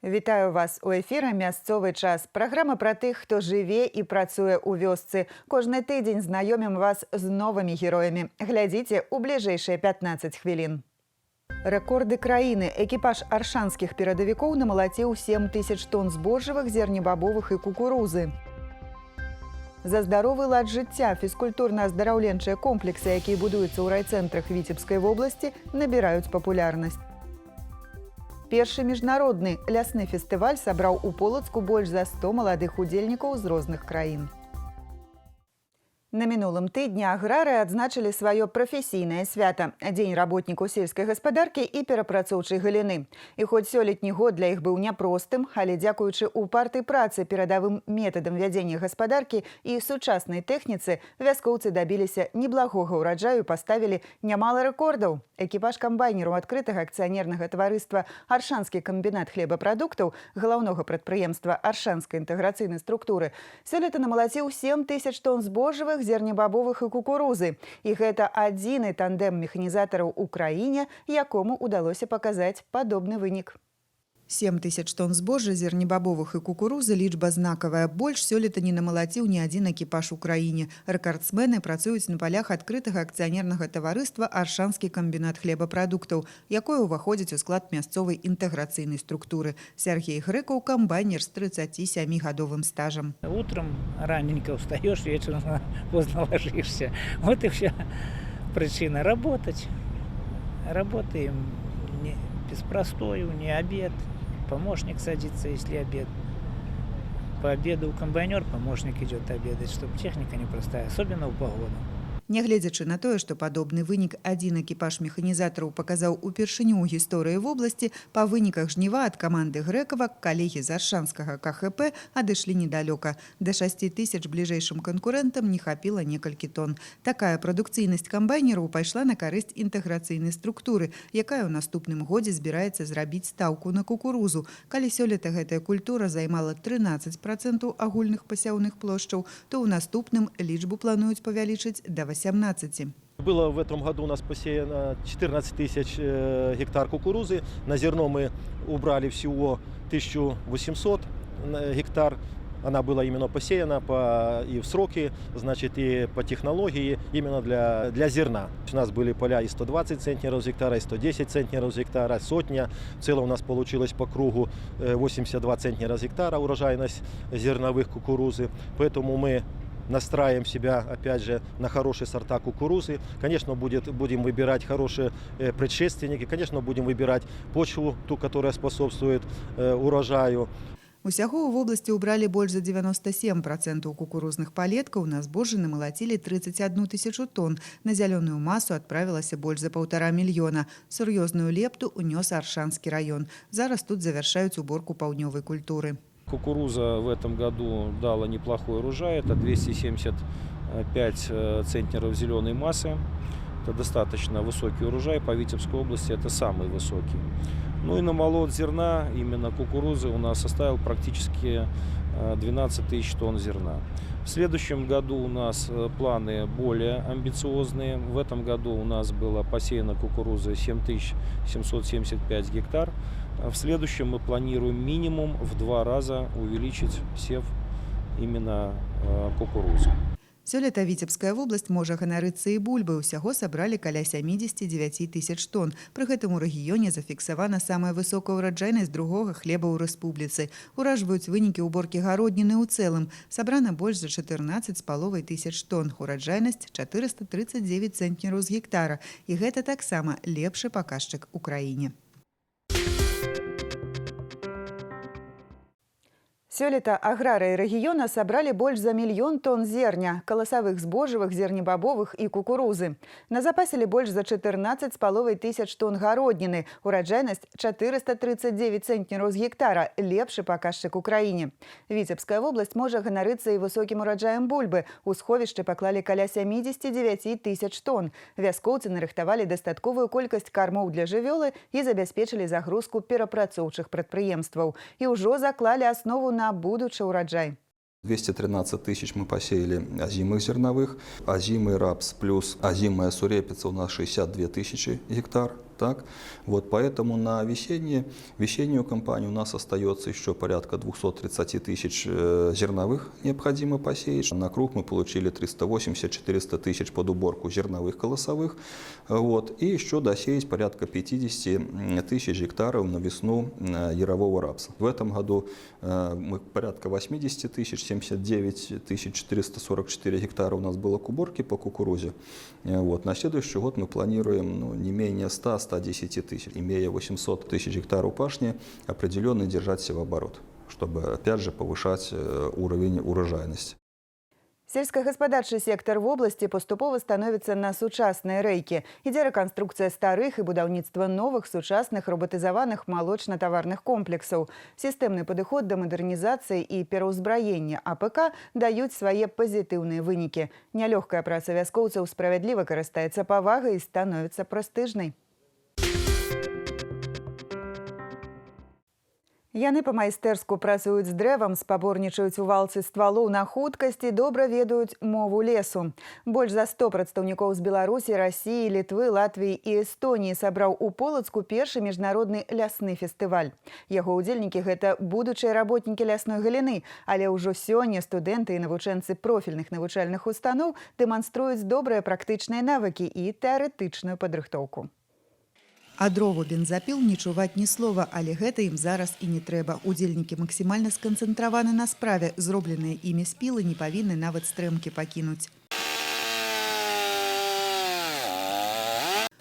Вітаю вас у эфіры «Мясцовы час». Праграма пра тых, хто жыве і працуе ў вёсцы. Кожны тыдзень знаёмім вас з новымі героямі. Глядзіце ў бліжэйшыя 15 хвілін. Рэкорды краіны. Экіпаж аршанскіх перадавікоў намалаціў 7000 тонн збожжавых, зернебабовых і кукурузы. За здаровы лад жыцця фізкультурна-аздараўленчыя комплексы, якія будуюцца ў райцэнтрах Віцебскай вобласці, набіраюць папулярнасць. Першы міжнародны лясны фестываль сабраў у Полацку больш за 100 маладых удзельнікаў з розных краін. На мінулым тыдні аграрыі адзначылі сваё прафесійнае свята – Дзень работнікаў сельскай гаспадаркі і перапрацоўчай галіны. І хоць сёлетні год для іх быў няпростым, але дзякуючы упартай працы, перадавым метадам вядзення гаспадаркі і сучаснай тэхніцы, вяскоўцы дабіліся неблагога ўраджаю і паставілі нямала рэкордаў. Экіпаж камбайнеру адкрытага акцыянернага таварыства «Аршанскі камбінат хлебапрадуктаў» галаўнога прадпрыемства Аршанскай інтэграцыйнай структуры сёлета намалаціў 7000 тонн збожжавых, зернебабовых і кукурузы. І гэта адзіны тандэм механізатараў у краіне, якому удалося паказаць падобны вынік. 7000 тонн збожжа, зернебабовых і кукурузы – лічба знакавая. Больш сёлета не намалаціў ні адзін экіпаж у краіне. Рэкардсмены працуюць на палях адкрытага акцыянернага таварыства «Аршанскі камбінат хлебапрадуктаў», якое ўваходзіць у склад мясцовай інтэграцыйнай структуры. Сергей Грэкаў – камбайнер з 37-гадовым стажам. Утром раненько устаешь, вечером поздно ложишься. Вот и вся причина. Работать. Работаем не без простою, не обед. Помощник садится, если обед. По обеду комбайнер, помощник идет обедать, чтобы техника не простая, особенно в погоду. Нягледзячы на тое, што падобны вынік адзін экіпаж механізатараў паказаў упершыню ў гісторыі вобласці, па выніках жніва ад каманды Грэкава калегі з аршанскага КХП адышлі недалёка. Да 6000 бліжэйшым канкурэнтам не хапіла некалькі тонн. Такая прадукцыйнасць камбайнераў пайшла на карысць інтэграцыйнай структуры, якая ў наступным годзе збіраецца зрабіць стаўку на кукурузу. Калі сёлета гэтая культура займала 13% агульных пасяўных плошчаў, то ў наступным лічбу плануюць павялічыць да 18. Было в этом году у нас посеяно 14 тысяч гектар кукурузы. На зерно мы убрали всего 1800 гектар. Она была именно посеяна и в сроки, значит, и по технологии именно для зерна. У нас были поля и 120 центнеров с гектара, и 110 центнеров с гектара, сотня. В целом у нас получилось по кругу 82 центнера с гектара урожайность зерновых кукурузы. Поэтому мы настраиваем себя, опять же, на хорошие сорта кукурузы. Конечно, будем выбирать хорошие предшественники. Конечно, будем выбирать почву, ту, которая способствует урожаю. Усяго ў вобласці ўбралі больш за 97% кукурузных палеткаў, на збожжы намалацілі 31 000 тонн. На зялёную масу адправілася больш за 1,5 мільёна. Сур'ёзную лепту унёс Аршанскі раён. Зараз тут завяршаюць уборку паўднёвай культуры. Кукуруза в этом году дала неплохой урожай, это 275 центнеров зеленой массы. Это достаточно высокий урожай, по Витебской области это самый высокий. Ну и намолот зерна, именно кукурузы, у нас составил практически 12 тысяч тонн зерна. В следующем году у нас планы более амбициозные. В этом году у нас было посеяно кукурузы 7775 гектар. В следующем мы планируем минимум в 2 раза увеличить сев именно кукурузы. Сёлета Віцебская вобласць можа ганарыцца і бульбай. Усяго сабралі каля 79 000 тонн. Пры гэтым у рэгіёне зафіксавана самая высокая ўраджайнасць другога хлеба ў рэспубліцы. Уражваюць вынікі ўборкі гародніны ў цэлым. Сабрана больш за 14,5 тысяч тонн. Ураджайнасць 439 цэнтнераў з гектара. І гэта таксама лепшы паказчык у краіне. Сёлета аграрыі рэгіёна сабралі больш за 1 000 000 тонн зерня, каласавых збожжавых, зернебабовых і кукурузы. Назапасілі больш за 14,5 тысяч тонн гародніны, ураджайнасць 439 цэнтнераў з гектара, лепшы паказчык у краіне. Віцебская вобласць можа ганарыцца і высокім ураджаем бульбы. У сховішчы паклалі каля 79 000 тонн. Вяскоўцы нарыхтавалі дастатковую колькасць кармоў для жывёлы і забяспечылі загрузку перапрацоўчых прадпрыемстваў. І ўжо заклалі аснову на будучы ўраджай. 213 тысяч мы посеяли озимых зерновых, озимый рапс плюс озимая сурепица у нас 62 тысячи гектар Так? Вот поэтому на весеннюю кампанию у нас остается еще порядка 230 тысяч зерновых необходимо посеять. На круг мы получили 380-400 тысяч под уборку зерновых колосовых. Вот. И еще досеять порядка 50 тысяч гектаров на весну ярового рапса. В этом году мы порядка 80 тысяч, 79 444 гектара у нас было к уборке по кукурузе. Вот. На следующий год мы планируем не менее 100-110 тысяч, имея 800 тысяч гектаров пашни, определенно держать все в оборот, чтобы опять же повышать уровень урожайности. Сельскохаспадарчы сектор в области поступова становится на сучасныя рэйкі. Ідзе рэканструкцыя старых і будаўніцтва новых сучасных роботызаваных малочна-таварных комплексаў. Сістэмны падыход да мадэрнізацыі і пераўзбраення АПК даюць свае пазітыўныя вынікі. Нялёгкая праца вяскоўцаў справядліва карыстаецца павагай і становіцца прэстыжнай. Яны па-майстэрску працуюць з дрэвам, спаборнічаюць у валцы ствалоў на хуткасці, добра ведаюць мову лесу. Больш за 100 прадстаўнікоў з Беларусі, Расіі, Літвы, Латвіі і Эстоніі сабраў у Полацку першы міжнародны лясны фестываль. Яго ўдзельнікі – гэта будучыя работнікі лясной галіны, але ўжо сёння студэнты і навучэнцы профільных навучальных устаноў дэманструюць добрыя практычныя навыкі і тэарэтычную падрыхтоўку. А дрову бензапіл не чуваць ні слова, але гэта ім зараз і не трэба. Удзельнікі максімальна сканцэнтраваны на справе. Зробленыя імі спілы не павінны нават стрэмкі пакінуць.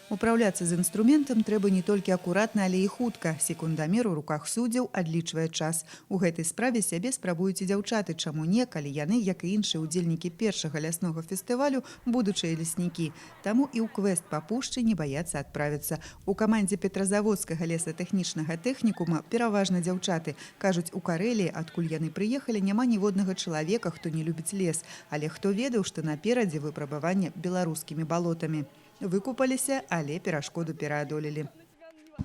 Управляцца з інструментам трэба не толькі акуратна, але і хутка. Секундамер у руках суддзяў адлічвае час. У гэтай справе сябе спрабуюць і дзяўчаты. Чаму не, калі яны, як і іншыя удзельнікі першага ляснога фестывалю, будучыя леснікі. Таму і ў квест па пушчы не баяцца адправіцца. У камандзе Петразаводскага лесатэхнічнага тэхнікума пераважна дзяўчаты. Кажуць, у Карэліі, адкуль яны прыехалі, няма ніводнага чалавека, хто не любіць лес. Але хто ведаў, што наперадзе выпрабавання беларускімі балотамі. Выкупаліся, але перашкоду пераадолелі.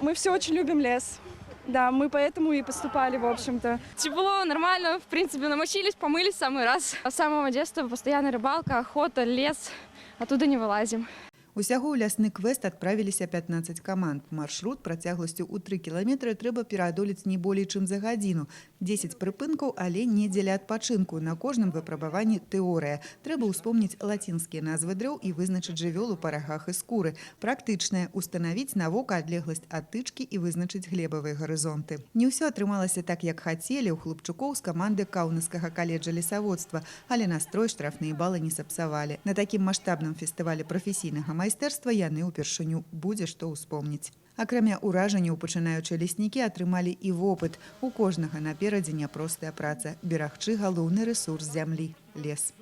Мы все очень любим лес. Да, мы поэтому и поступали, в общем-то. Тепло, нормально, в принципе, намочились, помылись в самый раз. С самого детства постоянно рыбалка, охота, лес, оттуда не вылазим. Усяго ў лясны квест адправіліся 15 каманд. Маршрут працягласцю ў 3 кіламетры трэба пераадолець не болей чым за гадзіну. 10 прыпынкаў, але не дзеля адпачынку. На кожным выпрабаванні тэорыя. Трэба ўспомніць лацінскія назвы дрэў і вызначыць жывёл у парагах і скуры. Практычнае – устанавіць на вока адлегласць ад тычкі і вызначыць глебавыя гарызонты. Не ўсё атрымалася так, як хацелі ў хлопчукоў з каманды Каўнаскага каледжа лесаводства, але настрой штрафныя балы не сапсавалі. На такім маштабным фестывалі прафесійнага майстэрства яны ўпершыню будзе што ўспомніць. Акрамя ўражанняў, пачынаючыя леснікі атрымалі і вопыт. У кожнага наперадзе няпростая праца – берагчы галоўны рэсурс зямлі – лес.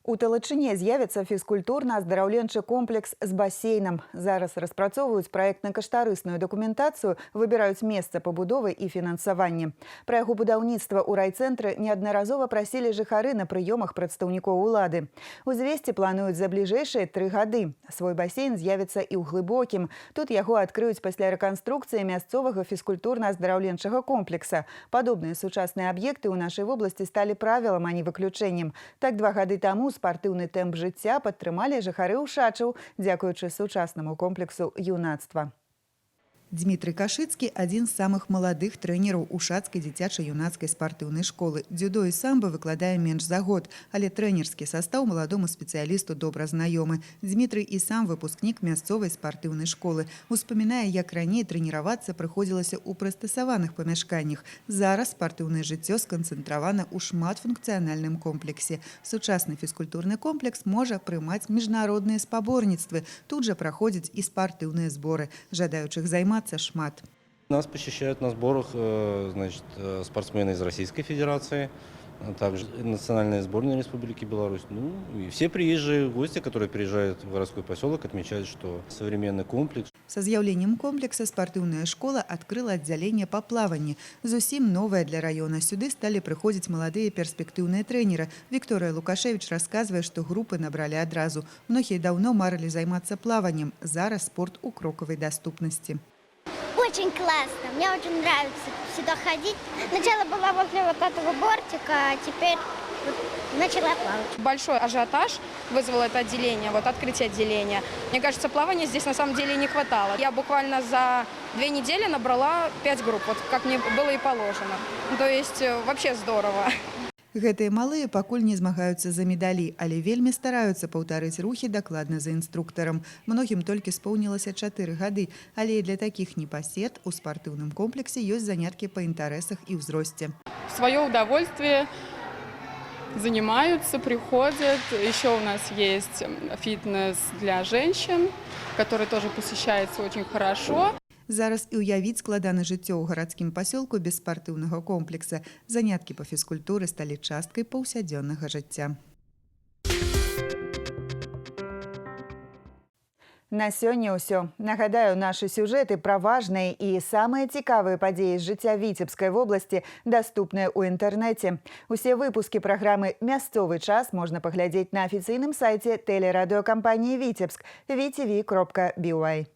У Талачыне з'явіцца фізкультурна-аздараўленчы комплекс з басейнам. Зараз распрацоўваюць праектна-каштарысную дакументацыю, выбіраюць месца пабудовы і фінансаванне. Пра яго будаўніцтва ў райцэнтры неаднаразова прасілі жыхары на прыёмах прадстаўнікоў улады. Узвесці плануюць за бліжэйшыя 3 гады. Свой басейн з'явіцца і ў глыбокім. Тут яго адкрыюць пасля рэканструкцыі мясцовага фізкультурна-аздараўленчага комплекса. Падобныя сучасныя аб'екты ў нашай вобласці сталі правілам, а не выключэннем. Так 2 гады таму спартыўны тэмп жыцця падтрымалі жыхары Ушачаў, дзякуючы сучаснаму комплексу юнацтва. Дмітрый Кашыцкі – адзін з самых маладых трэнераў Ушацкай дзіцяча-юнацкай спартыўнай школы. Дзюдо і самба выкладае менш за год, але трэнерскі састаў маладому спецыялісту добра знаёмы. Дмітрый і сам выпускнік мясцовай спартыўнай школы. Успамінае, як раней трэніравацца прыходзілася ў прыстасаваных памяшканнях. Зараз спартыўнае жыццё сканцэнтравана ў шматфункцыянальным комплексе. Сучасны фізкультурны комплекс можа прымаць міжнародныя спаборніцтвы. Тут жа праходзяць і спартыўныя зборы. Жадаючых займацца шмат. Нас посещают на сборах спортсмены из Российской Федерации, а также национальная сборная Республики Беларусь. Ну и все приезжие гости, которые приезжают в городской поселок, отмечают, что современный комплекс. Са з'яўленнем комплекса спартыўная школа адкрыла аддзяленне па плаванні. Зусім новае для раёна. Сюды сталі прыходзіць маладыя перспектыўныя трэнеры. Вікторыя Лукашевіч расказвае, што групы набралі адразу. Многія даўно марылі займацца плаваннем. Зараз спорт у крокавай даступнасці. Очень классно, мне очень нравится сюда ходить. Сначала была возле вот этого бортика, а теперь вот начала плавать. Большой ажиотаж вызвало это отделение, вот открытие отделения. Мне кажется, плавания здесь на самом деле не хватало. Я буквально за 2 недели набрала 5 групп, вот как мне было и положено. То есть вообще здорово. Гэтыя малыя пакуль не змагаюцца за медалі, але вельмі стараюцца паўтарыць рухі дакладна за інструктарам. Многім толькі споўнілася 4 гады, але і для такіх непасед у спартыўным комплексе ёсць заняткі па інтарэсах і ўзросце. В свое удовольствие занимаются, приходят. Еще у нас есть фитнес для женщин, который тоже посещается очень хорошо. Зараз і ўявіць складана жыццё ў гарадскім пасёлку без спартыўнага комплекса. Заняткі па фізкультуры сталі часткай паўсядзённага жыцця. На сёння ўсё. Нагадаю, нашы сюжэты пра важныя і самыя цікавыя падзеі з жыцця Віцебскай вобласці даступныя ў інтэрнэце. Усе выпускі праграмы «Мясцовы час» можна паглядзець на афіцыйным сайце тэлерадыёкампаніі «Віцебск» vtv.by.